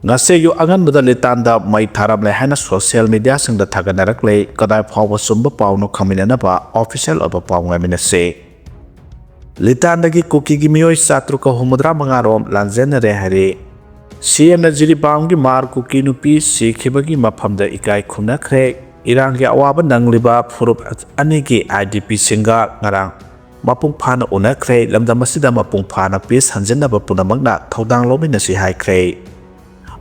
Ngaseyu angan bada litanda mai tharam le hana social media sing da thaganarak le kadai phawa sumba pawno khaminana ba official oba pawng amina se litanda gi kuki gi Meeoi satru ka humudra mangarom lanjena re hare CM na jiribam gi mar kuki nupi sikhibagi mafamda ikai khumnakhre irang gi awaba nangliba phurup ani gi IDP singa ngarang mapung phana unakhre lamdam asida mapung phana pis hanjena ba punamagna thodang lomina si haikhre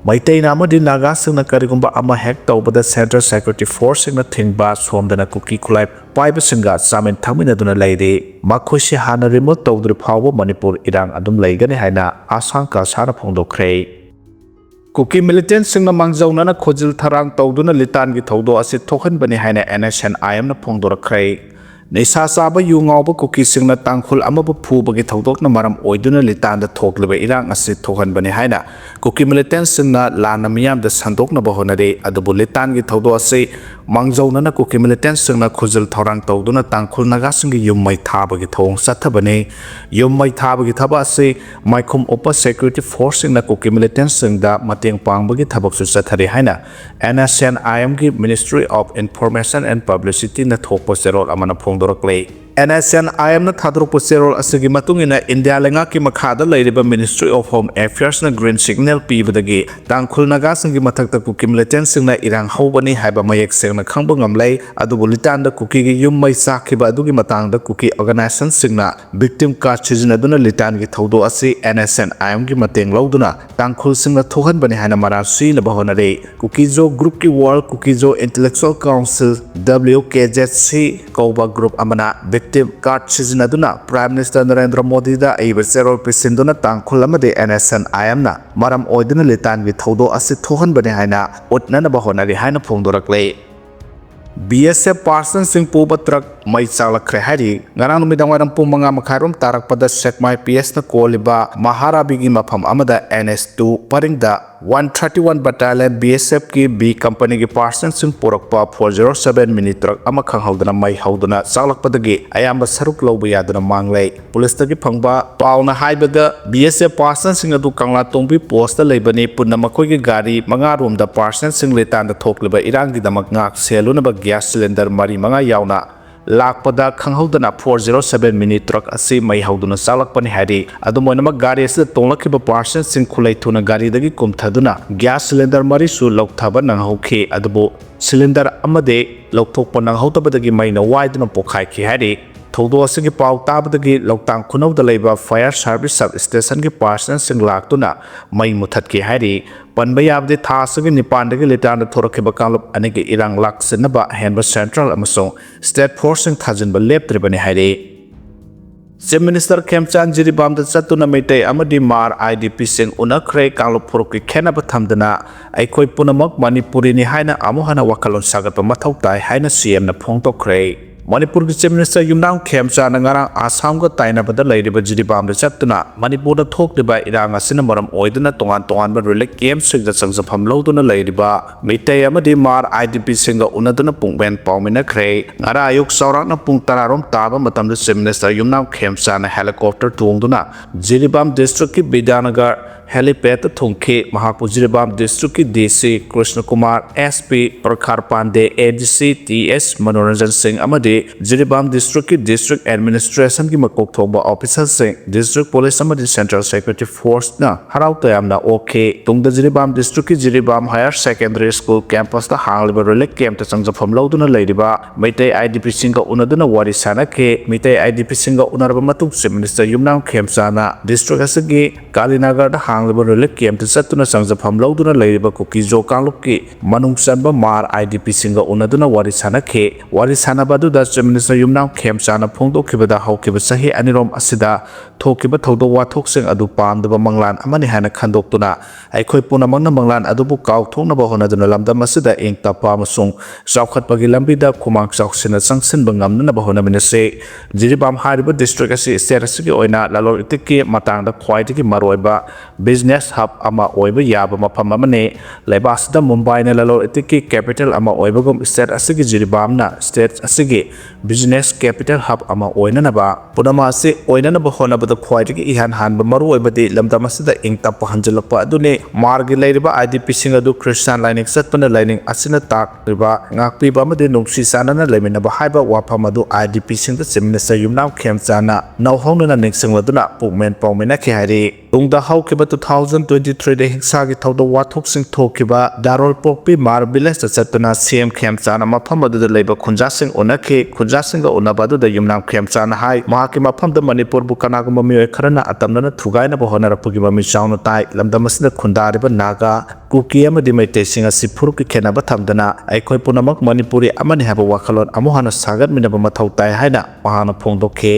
Meeoi namadi naga singna karigumba ama hack tawbada Central Security Force singna thingba somdana kuki khulai paiba singa samen thamina duna leide makhosi hana remote tawdri phawa Manipur irang adum leigani haina asanka sara phongdokhre Kuki militant singna mangjauna na khojil tharang tawduna litan gi thodo ase thokhan bani haina NSCN na phongdorakhre Nisa saba yu ngawba kuki singna tangkhul amabu phubagi thodok na maram oiduna litan da thokliba irang ase thokhan bani haina kuki militant singna lana miyam da sandok na bahonade adubu litan gi thodo ase mangjauna na kuki militant singna khojil thorang tawduna tangkhul naga singi yummai thabagi thong sathabane yummai thabagi thaba ase maikhum opa security force singna kuki militant singda mateng pangbagi thabak su sathari haina NSCN gi Ministry of Information and Publicity na thokpa serol amana phongdorakle NSCN na thadrokpa serol asigi matungina India lenga ki makhada leiriba Ministry of Home Affairs na green signal pibadagi tangkhul naga singi mathakta kuki militant singna irang hawbani haiba mayek sengna khangba ngamlei adubu litanda kuki gi yummai sakhiba adugi matangda kuki organization singna victim card sizinaduna litan gi thodo asi NSCN gi mateng lawduna tangkhul singna thohan bani haina marasi na bahonare kuki jo group ki world kuki jo intellectual council WKZC koba group amana victim card sizinaduna Prime Minister Narendra Modi da aiba serol pisinduna tangkhul amade NSCN na maram oiduna litan gi thodo asi thohan bani haina utna na bahonare haina phongdorakle BSF Parson Singh Puba Truck Mai Chalakhre Hari Ngarang Numidang Waram Pumanga Makharum Tarak Pada Sekmai PS na Koliba Maharabigi Mafam Amada NS2 Paringda 131 Battalion BSF ki B Company ki Parson Singh Purakpa 407 minute truck ama khanghaudana mai haudana Chalakpadagi Ayamba Saruk Lawba Yaduna Manglei Police tagi phangba pauna haibada BSF Parson Singh adu Kangla Tongbi post leibani punna makhoi ki gari manga room da Parson Singh letan da thokliba irangi damak ngak seluna ba gas cylinder mari manga yauna lakpada khanghaudana 407 minute truck asi mai hauduna salakpani hari adumoinama gari ase tonglakiba Parson Singh khulai thuna gari dagi kumthaduna gas cylinder mari su lokthaba nanghauki adubo cylinder amade lokthokpa nanghautabadagi maina waiduna pokhai ki hari thodo asigi pau tabadagi loktang khunau da leiba fire service sub station ki Parson Singh laktuna mai muthat ki hari panba yabde tha asigi nipandagi litan da thorakhiba kanglop anigi irang laksinaba henba central amasong state force Singh thajinba leptribani hari Chief Minister Khemchan jiribam da chatuna Meeoi amadi mar IDP Singh unakhre kanglop phurukki khenaba thamdana aikhoi punamak Manipuri ni haina amuhana wakalon sagatpa mathau tai haina CM na phongtokhre Manipur ki Chief Minister Yumnam Khemchan ngarang Assam ga tainabada leiriba jiribam da chatuna Manipur da thokliba irang asina maram oiduna tongan ba relic game singda sangjafam loduna leiriba Meeoi amadi mar IDP singa unaduna pungben pawmina khre ngara ayuk saurak na pung tararom taba matamda Chief Minister Yumnam Khemchan helicopter tungduna jiribam district ki Bidanagar helipad thongkhe mahakpu jiribam district ki DC Krishna Kumar SP Prakhar Pandey ADC TS Manoranjan Singh amadi jiribam district ki district administration ki makok thongba officer Singh district police amadi Central Security Force na harau tayamna okay tungda jiribam district ki jiribam higher secondary school campus ta hangliba relic camp ta sangjafam loduna leiriba Meeoi IDP singa unaduna wari sanake Meeoi IDP singa unarba matung Chief Minister Yumnam Khemchana district asigi Kalinagar da hangliba relic camp ta satuna sangjafam loduna leiriba kuki jo kanglop ki manung sanba mar IDP singa unaduna wari sanake wari sanabadu da Chief Minister Yumnam Khemchana phongdokhibada haukiba sahi anirom asida thokiba thodo wathok sing adu pamdaba manglan amani hana khandoktuna aikhoi punamangna manglan adubu kauthongnaba honaduna lamdam asida engtapa amasung chawkhatpagi lambida khumang chawksina changsinba ngamnaba honaminase jiribam hariba district asi state asigi oina lalor itikki matangda khwaidagi maroiba business hub ama oiba yaba mafam amane leibasida Mumbai na lalo itiki capital ama oibagum state asigi jiribamna state asigi business capital hub ama oinanaba punama ase oinanaba honabada khwaidigi ihan hanba maru oibadi lamdamasida ingtappa hanjalakpa adune margi leiriba IDP singa du Christian lining satpana lining asina tak riba ngakpiba amade nungsi sanana leiminaba haiba wafam adu IDP singa simnesa yumnaw khemchana nawhongnana ningsingladuna pukmen pawmena ki hari tungda haukiba 2023 de hingsagi thawda wathok sing thokiba darol pokpi mar village chatuna CM khemchana mafam adu leiba khunja sing onake khunja singa onabadu da yumnaw khemchana hai mahaki mafam da Manipur bu kanagum Meeoi kharana atamna thugaina bo honarapagi mami chawna tai lamdamasina khundariba naga kuki amadi maite singa sifur ki khenaba thamdana aikhoi punamak Manipuri amani haba wakhalon amuhana sagat minaba mathau tai haina mahana phongdokhe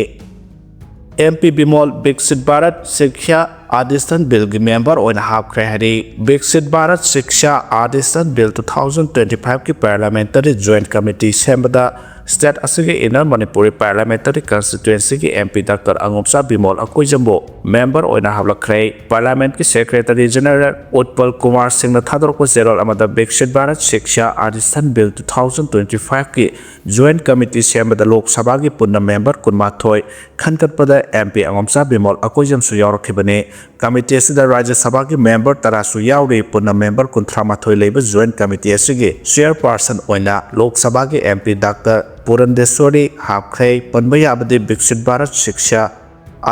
MP Bimol Biksit Bharat Shiksha Adistan Bill ki member oina hwkhre hari Biksit Bharat Shiksha Adistan Bill 2025 ki parliamentary joint committee sembada state asige inner Manipuri parliamentary constituency ki MP Dr. Angomsa Bimol Akoijambo member oina hwkhre parliament ki secretary general Utpal Kumar Singh na thadorko zerol amada Biksit Bharat Shiksha Adistan Bill 2025 ki joint committee sembada Lok Sabha ki punna member kunmathoi khankatpada MP Angomsa Bimol Akoijam su yaurakhibane committee asida Rajya Sabha ki member tarasu yauri punna member kunthamathoi leiba joint committee asige chairperson oina Lok Sabha ki MP Dr. Purandeswari hwkhre panba yabade Biksit Bharat Shiksha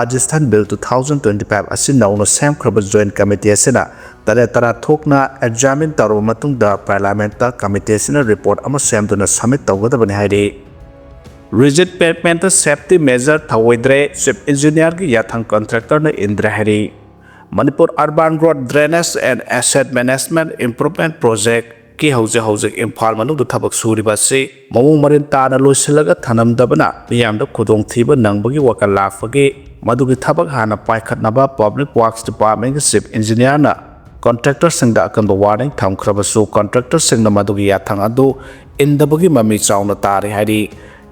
Adistan Bill 2025 asin nauna semkraba joint committee asina tara thokna examine taro matungda parliament ta committee asina report ama semduna submit tawgadabani hairi rigid pavement safety measure thawoidre chief engineer ki yathang contractor na indra hari Manipur urban road drainage and asset management improvement project ki hauze imphal manu du thabak suriba se mawung marin tana loisilaga thanamdabana miyamda khudong thiba nangbagi wakal lafagi madugi thabak hana paikhatnaba public works department ki chief engineer na contractor singda akanba warning thamkhrabasu contractor singna madugi yathang adu indabagi mami chawna tari hari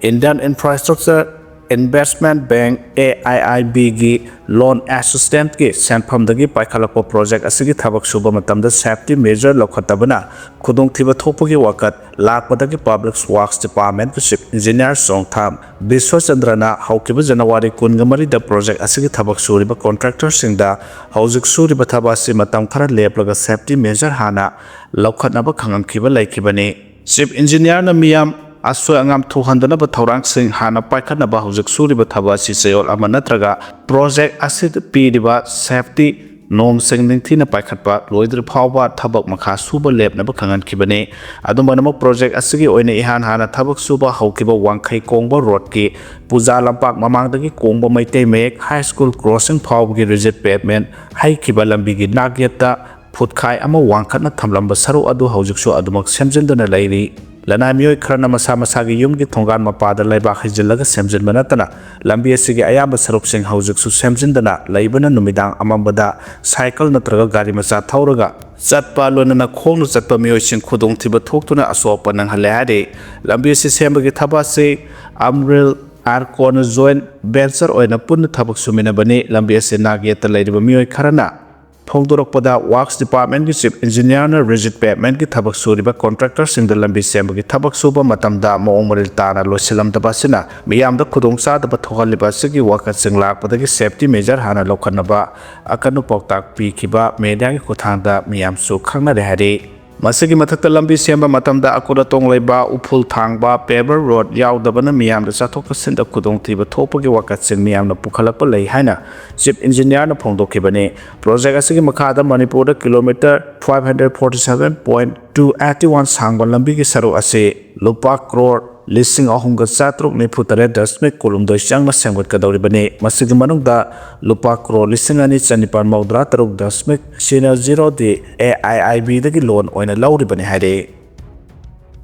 Indian Infrastructure Investment Bank AIIB gi loan assistant ki senpham dagi paikhalakpo project asigi thabak suba matamda safety measure lokhatabana khudong thiba thopagi wakat lakpadagi public works department ki chief engineer Songtham Biswachandrana haukiba January 13 da project asigi thabak suriba contractor singda haujik suriba thabasi matam khara leplaga safety measure hana lokhatnaba khangamkhiba laikhibani chief engineer na miyam Aswa angam 200 ba thorang sing hana paikhatna ba hujik suriba thaba si chayol ama natraga project asid pidiba safety norm sing ningthina paikhatpa loidri phawba thabak makha suba lebna ba khangan khibane adumana mo project asigi oina ihan hana thabak suba haukiba wangkhai kongba road ki puja lampak mamangdagi kongba maitei mek high school crossing phawgi rigid pavement haikiba lambi gi nagyata phutkhai ama wangkhatna thamlamba saru adu haujiksu adumak semjindana lairi Lana Meeoi kharana masa masagi yumgi thongan mapada laiba khijillaga semjin banatana lambi asigi ayamba sarupsing haujiksu semjindana laibana numidang amambada cycle natraga gari macha thauraga chatpa lonana khongnu chatpa Meeoi sing khudong thiba thoktuna asopa nang halade lambi asi sembagi thabase amril arkon joint venture oina punna thabak sumina bani lambi asi nagyeta laiba Meeoi kharana Phongdorokpada Works Department ki chief engineer na rigid pavement ki thabak suriba contractor singda lambi sembagi thabak suba matamda maong maril tana loisilamdaba sina miyamda khudongchadaba thohaliba sigi wakat sing lakpadagi safety measure hana lokhanaba akanu poktak pikhiba media ki khuthangda miyamsu khangnare hari Masigi mathakta lambi semba matamda akura tong leiba uphul thangba paver road yaudabana miyamda chathok sinda khudong thiba thopagi wakat sing miyamna pukhalakpa lei haina chief engineer na phongdokhibane project asigi makhada Manipur da kilometer 547.281 sangba lambi ki saru ase lupa crore listing ahunga chatruk ne phutare dasmik kolumdoi changna semgot kadawribane masigi manungda lupa crore listing ani chanipan maudra taruk dasmik sina 0 de AIIB dagi loan oina lauribane haire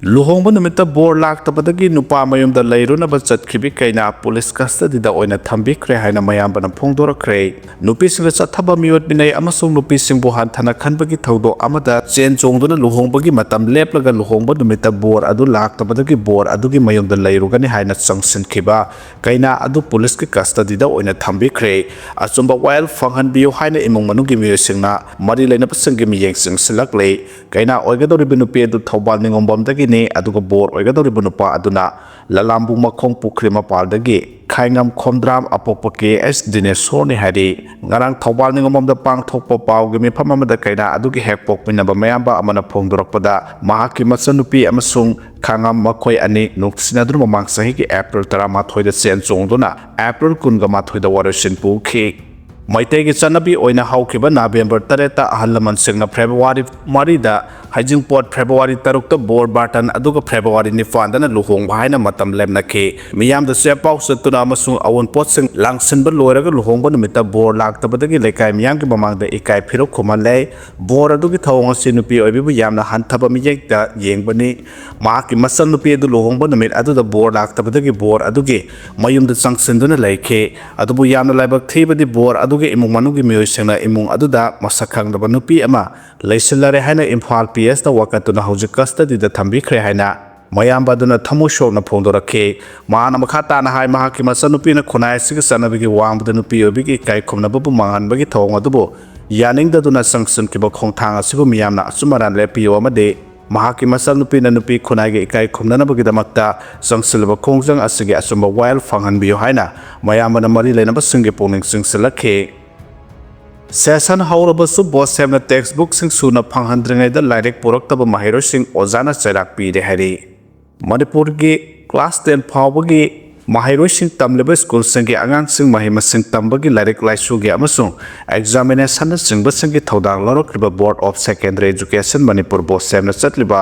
Luhongba numita bor laktabadagi nupa mayumda leirunaba chatkhibi kaina police custody oina thambikre haina mayambana phongdorakre nupisinga chathaba miot binai amasung nupisingbu hanthana khanbagi thaudo amada chen chongduna luhongbagi matam leplaga luhongba numita bor adu laktabadagi bor adugi mayumda leirugani haina changsinkhiba kaina adu police ki custody oina thambikre achumba while phanghan biu haina imung manugi miyosingna mari leina pasangi miyengsing silakle kaina oigadoribi nupi adu thobal ningombamdagi ni aduga bor oigadoribu nupa aduna lalambu makhong pukri mapaldagi khaingam khomdram apopake s dinesor ni hari ngarang thobal ningomda pangthokpa pawgi mifam amada kaina adugi hekpok minaba mayamba amana phongdorakpada mahaki machanupi amasung khangam makhoi ani nuksinadru mamang sahi ki April 13 da chen chongduna April 19 da warasin pukhi Maitegi chanabi oina haukiba November 3 ahalaman singna February 3 da hajing pot February 3 ta bor batan aduga February 9 dana luhong haina matam lemna ke miyam da se pau satuna amasung awon pot sing langsin ba loiraga luhong ba numita bor laktabadagi lekai miyam ki mamang da ikai phiro khumale bor adugi thawong sinupi oibibu yamna hanthaba miyek da yengbani ma ki masan nupi du luhong ba numit adu da bor laktabadagi bor adugi mayum da changsin duna leike adubu yamna laibak thibadi bor adu imung manugi mioi sengna imung aduda masakhang daba nupi ama leisilare haina Imphal PS da wakatuna hojik custody da thambikre haina mayamba duna thamu shokna phongdorakhe mana makhata na hai mahaki masanupi na khunai siga sanabigi wangda nupi obigi kai khumna babu mangan bagi thong adubo yaning da duna sangsun kiba khongthang asibu miyamna asumaran lepiyo amade mahaki masanupi na nupi khunai ge kai khumna na bagi damakta sangsilba khongjang asigi asumba wild phanghan biyo haina mayamba na mari lena basingi pongning singsilakhe Session haurabasu boss semna textbook sing suna phanghandringai da lairik puraktaba mahiro sing ozana chairak pi de hari Manipur gi class 10 phawbagi mahiro sing tamleba school singi angang sing mahima sing tambagi lairik laisu gi amasung examination sing basingi thodang lorokriba Board of Secondary Education Manipur boss semna chatliba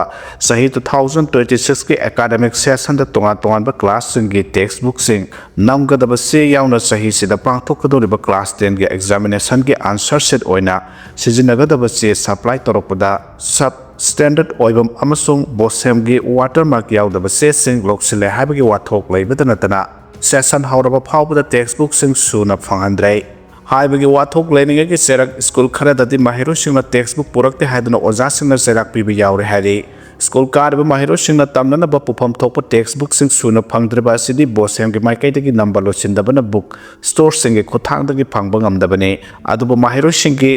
sahi 2026 ki academic session da tongan ba class sing gi textbook sing namgadaba se yauna sahi sida pangthokadoriba class 10 gi examination gi answer set oina sijinagadaba se supply toropada sub standard oibam amasung bossem gi watermark yaudaba se sing loksile haibagi wathok leibadana tana session hauraba phawbada textbook sing suna phanghandrai haibagi wathok leininga gi serak school khara dadi mahiro singna textbook purakte haidana oja singna serak pibi yaure hari school card ba mahiro singna tamnana ba pufam thokpa textbook sing suna phangdriba asidi bossem gi maikai dagi number lo sindabana book store singe khothang dagi phangba ngamdabane aduba mahiro singi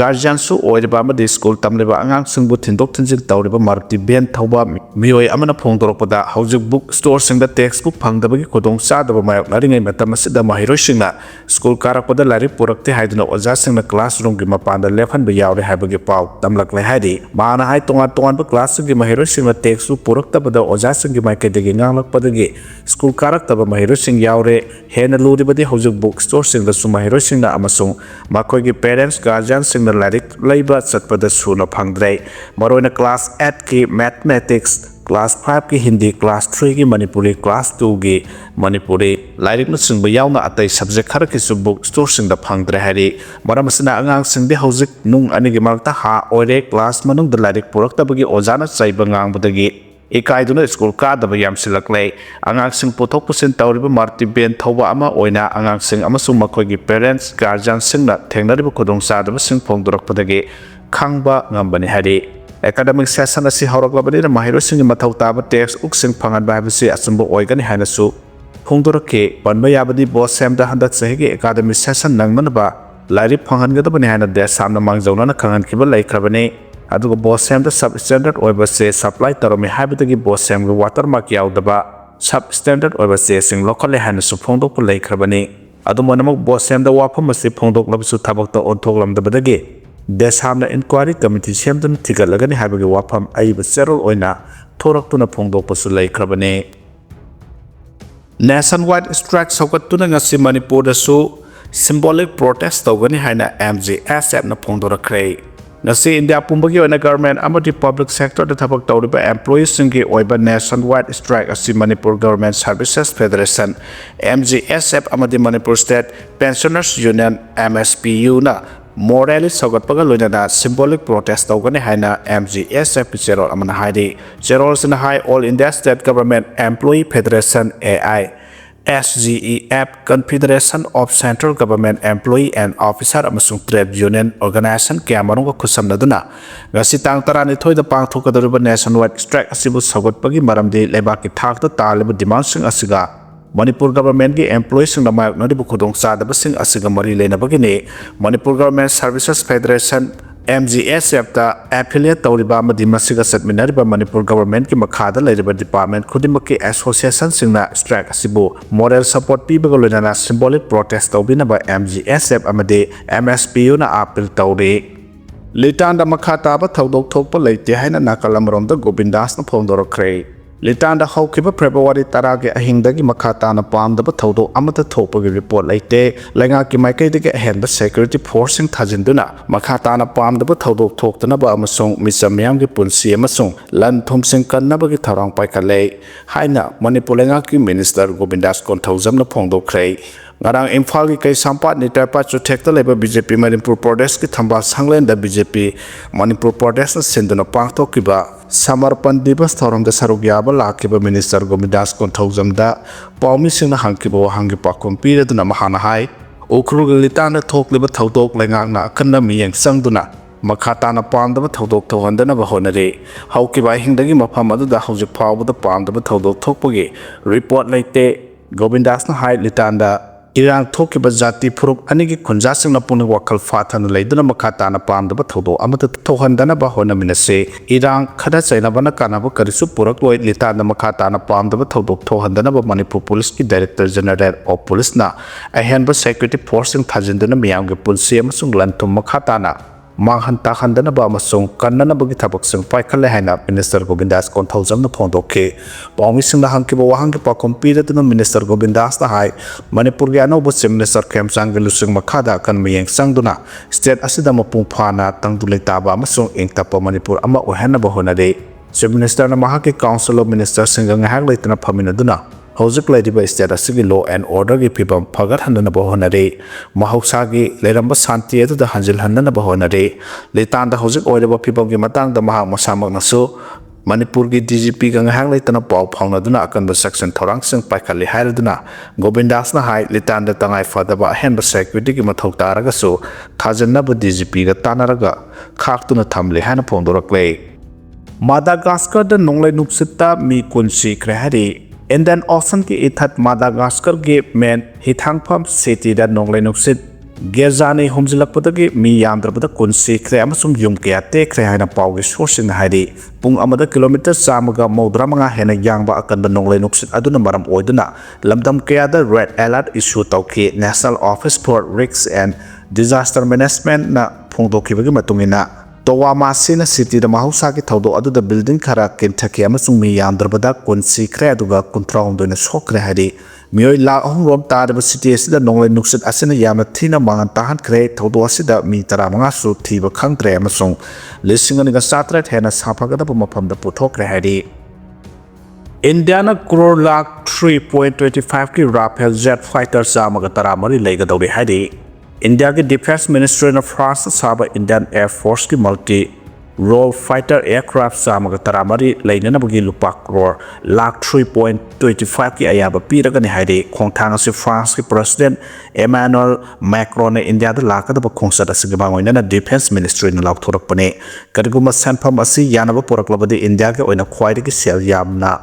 guardian su oiriba amadi school tamleba angang singbu thindok thinjin tawriba maruti ben thauba Meeoi amana phongdorakpada hojik book store singda textbook phangdabagi khodong chadaba mayok naringai matam asida mahiro singna school karakpada lari purakte haiduna oja singna classroom gi mapanda lefhan ba yaure haibagi pau tamlaklai haidi mana hai tongan ba class gi mahiro singna textbook puraktabada oja singi maikai dagi nganglakpadagi school karaktaba mahiro sing yaure hena luribadi hojik book store singda su mahiro singna amasung makoigi parents guardian singna larik leiba chatpada suna phangdrai maroina class 8 ki mathematics class 5 ki Hindi class 3 ki Manipuri class 2 ki Manipuri lairik na singba yauna atai subject khara ki su book store singda phangdrai hari maramasina angang singde hojik nung ani gi malta ha oire class manung da lairik puraktabagi ojana chaiba ngangbadagi ikaiduna school kadaba yamsilaklei angang sing pothok pusin tawriba marti ben thoba ama oina angang sing amasung makoigi parents guardian singna thengnariba khodong sadaba sing phongdorakpadagi khangba ngambani hari academic session asi hauраklabani na mahiro sing mathau taba text uksing phangan ba habisi asumbo oigani hanasu phongdorake panba yabadi boss semda handak sahigi academic session nangnanaba lairi phangan gadabani hana de samna mangjauna na khangan kiba laikhrabani aduga boss semda sub standard oiba se supply taromi habitagi boss sem gi watermark yaudaba sub standard oiba se sing local hana su phongdok pu laikhrabani adu monamak boss semda wafam asi phongdok labsu thabakta onthoklamdabadagi desamna inquiry committee semdan thigalagani habagi wafam aiba serol oina thoraktuna phongdok pasu laikhrabani nationwide strike sokatuna ngasi Manipur da su symbolic protest tawgani haina MGSF na phongdorakre ngasi India pumbagi oina government amadi public sector da thabak tawriba employees singi oiba nationwide strike asi Manipur Government Services Federation MGSF amadi Manipur State Pensioners Union MSPU na morally sagatpaga loinana symbolic protest tawgani haina MGSF Gerol amana haidi Gerol sina hai All India State Government Employee Federation AI SGEF Confederation of Central Government Employee and Officer amasung Trade Union Organization kaya marunga khusamnaduna ngasi tang 12 da pangthokadoriba nationwide strike asibu sagatpagi maramdi lebaki thakta taliba demands sing asiga Manipur government ki employees sing namayok nadibu khudong sadaba sing asiga mari lenabagini Manipur Government Services Federation MGSF ta affiliate tawriba amadi masiga setminariba Manipur government ki makhada leiriba department khudimaki association singna strike asibu moral support pibaga loinana symbolic protest tawbinaba MGSF amadi MSPU na appeal tawri litanda makhata ba thodok thokpa leite haina nakalamromda Govindas na phondorokre litanda haukiba February 10 ge ahingdagi makhata na pamdaba thodok amata thopagi report leite lenga ki maikai henba security force sing thajinduna makhata na pamdaba thodok thoktana ba amasung misamyam gi punsi amasung lan thum sing kannaba gi tharang paikhale haina Manipur lenga ki minister Govindas konthojam na phongdokre ngarang Imphal ki kai sampat ni tapa chuthekta leba BJP Manipur Pradesh ki thamba sanglen da BJP Manipur Pradesh na sinduna pangthokiba samarpan divas thoramda sarugyaba lakiba minister Govindas konthojamda pawmi singna hangkibo hangi pakom pireduna mahana hai ukhruga litana thokliba thodok lengakna akanna miyeng sangduna makhata na pamdaba thodok thohandana ba honare haukiba hingdagi mafam aduda hojik phawbada pamdaba thodok thokpagi report leite Govindas na hai litanda Irang thokiba jati phuruk anigi khunja singna puni wakal fathana leiduna makhata na pamdaba thodo amata thohandana ba hona minase Irang khada chaina bana kana ba karisu purak loi litana makhata na pamdaba thodo thohandana ba Manipur Police ki Director General of Police na ahenba security force sing thajinduna miyam ge pulsi amasung lantum makhata na manghan takhandana ba amasung kannana bagi thabak sing paikhale haina Minister Govindas konthojam na phondokhe pawmi sing na hangkiba wahangi pakom piratuna Minister Govindas na hai Manipur ge anobo Chief Minister Khemchang ge lusing makhada kan miyeng sangduna state asida mapung phana tangdulai taba amasung ingtapa Manipur ama ohana ba honare Chief Minister na mahaki Council of Ministers sing ngahak leitana phaminaduna hojik laidiba state asigi law and order gi phibam phagat handana ba honare mahausa gi leiramba santi edu da hanjil handana ba honare leitanda hojik oidaba phibam gi matang da mahak masamak nasu Manipur gi DGP ga ngahak leitana paw phawnaduna akanba section thorang sing paikhali hairaduna Govindas na hai litanda tangai fadaba henba security gi mathau taraga su thajanna bu DGP ga tanaraga khaktuna thamle hana phondorakle Madagascar da nonglai nupsita mi kunsi krehari Indian Ocean ki ithat Madagascar ge main hithangpham city da nonglai nuksit gerjani humjilakpadagi mi yamdrabada kunsi khre amasum yumke ate khre haina pawge sourcing haidi pung amada kilometer samaga maudra manga hena yangba akanda nonglai nuksit aduna maram oiduna lamdam kayada red alert issue tawki National Office for Risks and Disaster Management na phongdokibagi matungina Towamasi na city da mahausa ki thodo aduda building khara kinthaki amasung mi yamdrabada kunsi khre aduga kuntraung doina sokre hari Meeoi la rom tadaba city asida nonglai nuksit asina yamna thina mangan tahan khre thodo asida mi taramanga su thiba khangtre amasung lisingani ga satret hena saphagada mafamda puthokre hari Indiana crore lakh 3.25 ki Rafale jet fighter samaga taramari leigadori hari India के Defense Ministry of France साबा Indian Air Force की multi-role fighter aircraft सामग तरामरी लेने न बगी लुपा crore lakh 3.25 की आयाबा पीरगने हाइडे खोंगथांग से France के President Emmanuel Macron ने India द लाका द बखोंगसा द सिगमांगोइना न Defense Ministry न लाक थोरकपने करिगुमा सैनफम असि यानबा पोरकलबदे India के ओइना ख्वाइदे की cell यामना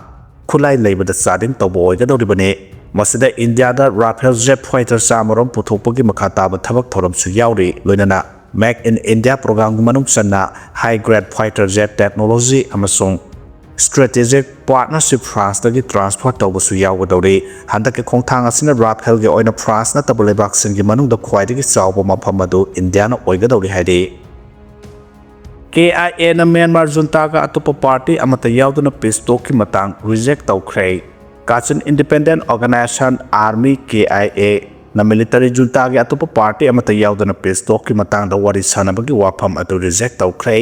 खुलाई लेबद Sadin तबोइगा दौरिबने Masida India da Rafale jet fighter samarom puthokpagi makhata ba thabak thoram su yauri loinana Make in India program manung sanna high grade fighter jet technology amasung strategic partnership France da gi transfer tawba su yawadori handake khongthang asina Rafale ge oina France na tabulebak sing gi manung da khwaidagi chawba mafam adu India na oiga dori haidi KIA na Myanmar junta ga atopa party amata yawduna peace talk ki matang reject tawkhre Kachin Independent Organization Army KIA na military junta gi atopa party amata yaudana peace talk ki matang da wari sanabagi wafam atu reject tawkhre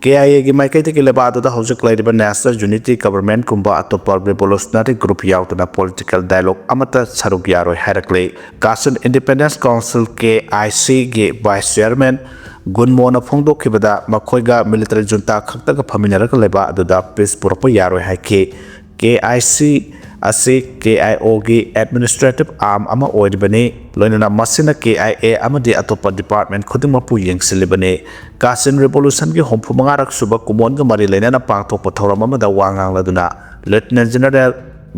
KIA gi maikai te leba adu da hojik laiba National Unity Government kumba atopa revolutionary group yaudana political dialogue amata saruk yaroi harakle Kasan Independence Council KIC gi vice chairman gunmona phongdokhibada makhoiga military junta khaktaga phaminaraka leba adu da peace purapa yaroi haike KIC ase KIO gi administrative arm ama oidbani loinana masina KIA amadi atopa department khudingmapu yengsilibani Kasin revolution gi hompu mangarak suba kumon ga mari leinana pangthokpa thoram amada wangang laduna Lieutenant General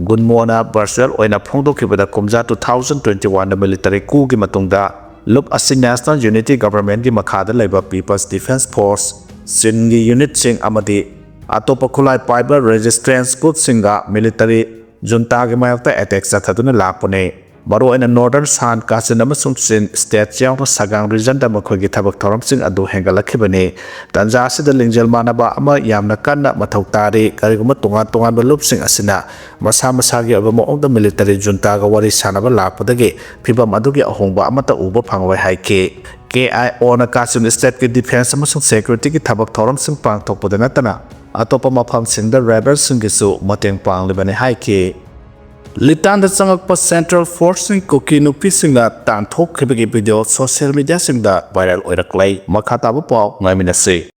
gunmona virtual oina phongdokhibada kumja 2021 na military coup gi matungda look asi National Unity Government gi makhada laiba People's Defense Force singi unit sing amadi atopa khulai paiba resistance group singa military junta gi mayakta attack chathaduna lakpone maro ina northern san Kasin amasung sin state yauna sagang region da makhogi thabak thoram sing adu hengalakhibane tanja asida lingjel manaba ama yamna kanna mathau tari kariguma tongan ba loop sing asina masa gi aba moongda military junta ga wari sanaba lakpadagi phibam adugi ahongba amata uba phangwai haike KIO na Kasin state ki defense amasung security ki thabak thoram sing pangthokpada natana atopa mafam singda rebel singisu mateng panglibane haike Litan da changakpa Central Force sing Kuki nupi singna tanthokhre video social media singda viral oiraklai makhata bu paw ngaiminase